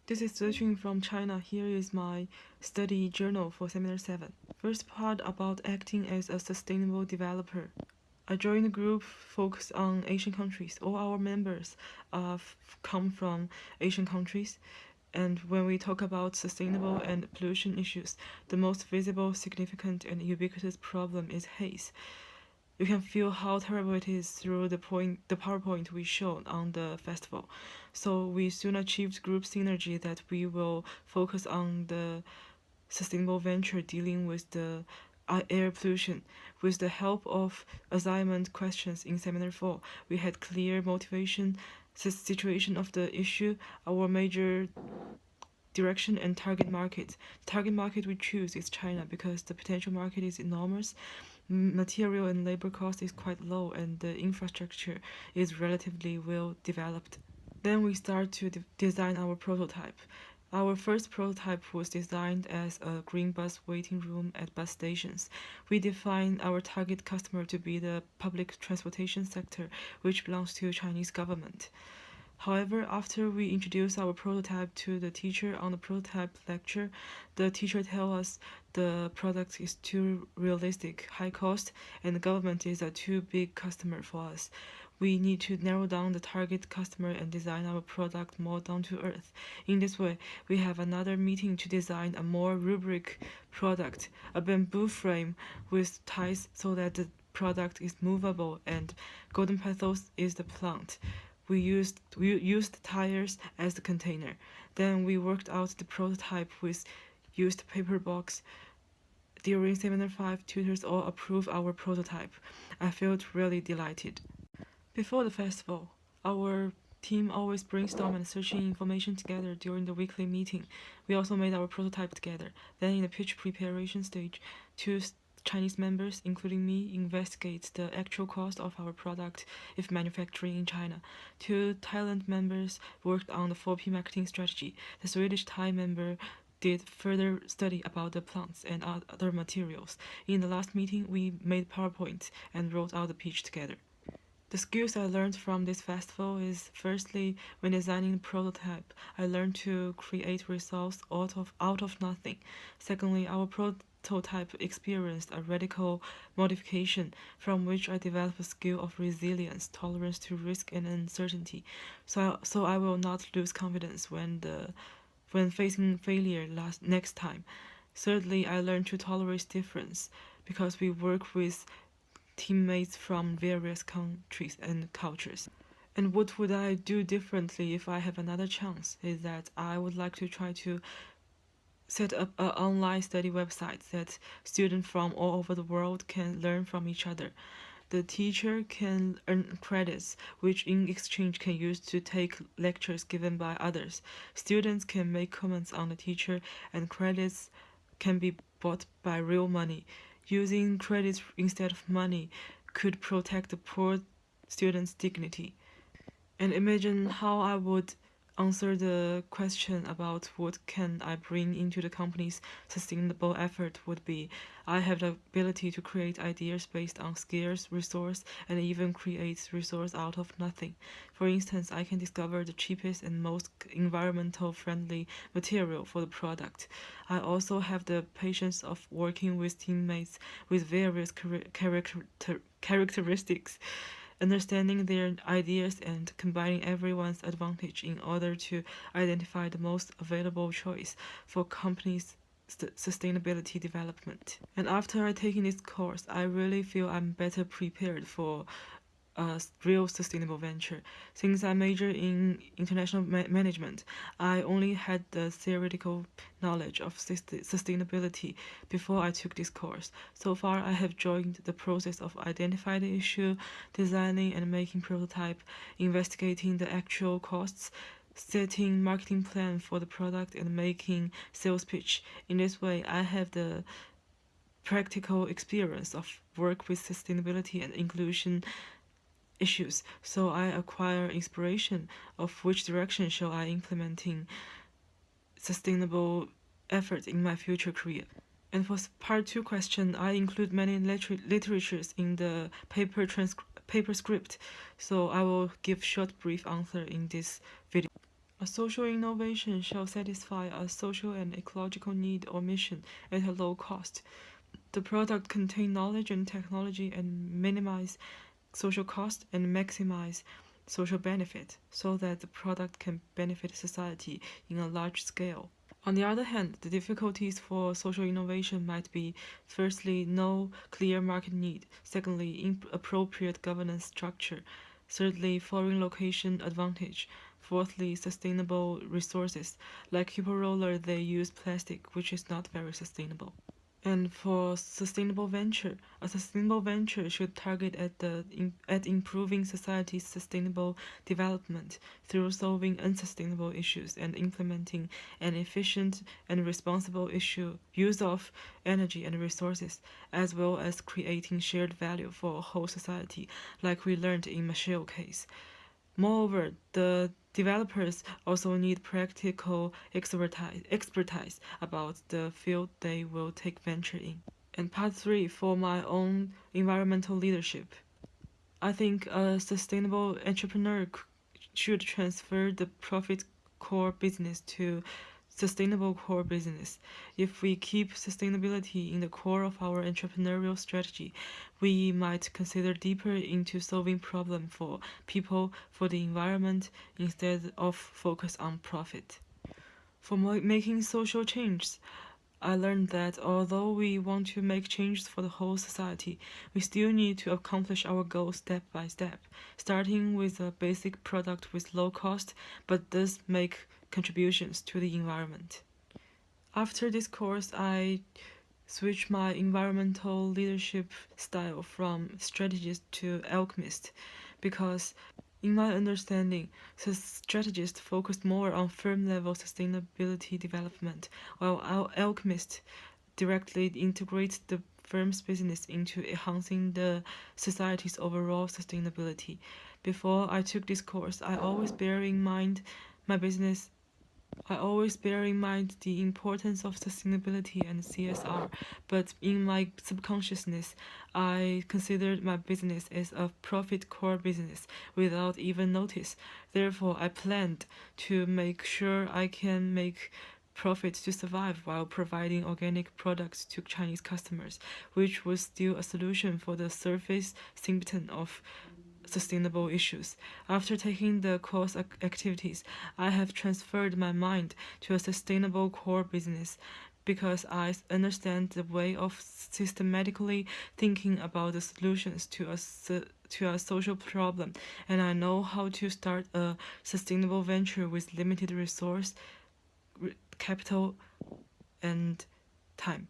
This is Zexun from China. Here is my study journal for Seminar 7. First part about acting as a sustainable developer. I joined a group focused on Asian countries. All our members come from Asian countries. And when we talk about sustainable and pollution issues, the most visible, significant, and ubiquitous problem is haze. You can feel how terrible it is through the PowerPoint we showed on the festival. So we soon achieved group synergy that we will focus on the sustainable venture dealing with the air pollution. With the help of assignment questions in Seminar 4, we had clear motivation, situation of the issue, our major direction and target market. The target market we choose is China because the potential market is enormous. Material and labor cost is quite low and the infrastructure is relatively well developed. Then we start to design our prototype. Our first prototype was designed as a green bus waiting room at bus stations. We defined our target customer to be the public transportation sector, which belongs to Chinese government. However, after we introduce our prototype to the teacher on the prototype lecture, the teacher tells us the product is too realistic, high cost, and the government is a too big customer for us. We need to narrow down the target customer and design our product more down to earth. In this way, we have another meeting to design a more rubric product, a bamboo frame with ties so that the product is movable and golden pathos is the plant. We used tires as the container. Then we worked out the prototype with used paper box. During Seminar 5, tutors all approved our prototype. I felt really delighted. Before the festival, our team always brainstorm and searching information together during the weekly meeting. We also made our prototype together. Then in the pitch preparation stage, two Chinese members, including me, investigate the actual cost of our product if manufacturing in China. Two Thailand members worked on the 4P marketing strategy. The Swedish Thai member did further study about the plants and other materials. In the last meeting, we made PowerPoint and wrote out the pitch together. The skills I learned from this festival is firstly, when designing the prototype, I learned to create results out of nothing. Secondly, our prototype experienced a radical modification from which I developed a skill of resilience, tolerance to risk and uncertainty. So I will not lose confidence when facing failure next time. Thirdly, I learned to tolerate difference because we work with teammates from various countries and cultures. And what would I do differently if I have another chance? Is that I would like to try to set up an online study website that students from all over the world can learn from each other. The teacher can earn credits, which in exchange can use to take lectures given by others. Students can make comments on the teacher, and credits can be bought by real money. Using credits instead of money could protect the poor student's dignity. And imagine how I would answer the question about what can I bring into the company's sustainable effort would be I have the ability to create ideas based on scarce resource and even create resource out of nothing. For instance, I can discover the cheapest and most environmental friendly material for the product. I also have the patience of working with teammates with various characteristics, understanding their ideas and combining everyone's advantage in order to identify the most available choice for companies' sustainability development. And after I taking this course, I really feel I'm better prepared for a real sustainable venture. Since I major in international management, I only had the theoretical knowledge of sustainability before I took this course. So far, I have joined the process of identifying the issue, designing and making prototype, investigating the actual costs, setting marketing plan for the product, and making sales pitch. In this way, I have the practical experience of work with sustainability and inclusion issues, so I acquire inspiration of which direction shall I implementing sustainable efforts in my future career. And for part 2 question, I include many literatures in the paper script, so I will give short brief answer in this video. A social innovation shall satisfy a social and ecological need or mission at a low cost. The product contain knowledge and technology and minimize social cost and maximize social benefit so that the product can benefit society in a large scale. On the other hand, the difficulties for social innovation might be firstly, no clear market need, secondly, inappropriate governance structure, thirdly, foreign location advantage, fourthly, sustainable resources. Like Cooper Roller, they use plastic, which is not very sustainable. And for sustainable venture, a sustainable venture should target at improving society's sustainable development through solving unsustainable issues and implementing an efficient and responsible use of energy and resources, as well as creating shared value for a whole society, like we learned in Michelle case. Moreover, the developers also need practical expertise about the field they will take venture in. And part three, for my own environmental leadership. I think a sustainable entrepreneur should transfer the profit core business to sustainable core business. If we keep sustainability in the core of our entrepreneurial strategy, we might consider deeper into solving problem for people, for the environment, instead of focus on profit. For making social change, I learned that although we want to make changes for the whole society, we still need to accomplish our goals step by step, starting with a basic product with low cost but does make contributions to the environment. After this course, I switched my environmental leadership style from strategist to alchemist because in my understanding, the strategist focused more on firm level sustainability development, while our alchemist directly integrates the firm's business into enhancing the society's overall sustainability. Before I took this course, I always bear in mind the importance of sustainability and CSR, but in my subconsciousness, I considered my business as a profit core business without even notice. Therefore, I planned to make sure I can make profit to survive while providing organic products to Chinese customers, which was still a solution for the surface symptom of sustainable issues. After taking the course activities, I have transferred my mind to a sustainable core business because I understand the way of systematically thinking about the solutions to a social problem, and I know how to start a sustainable venture with limited resource, capital, and time.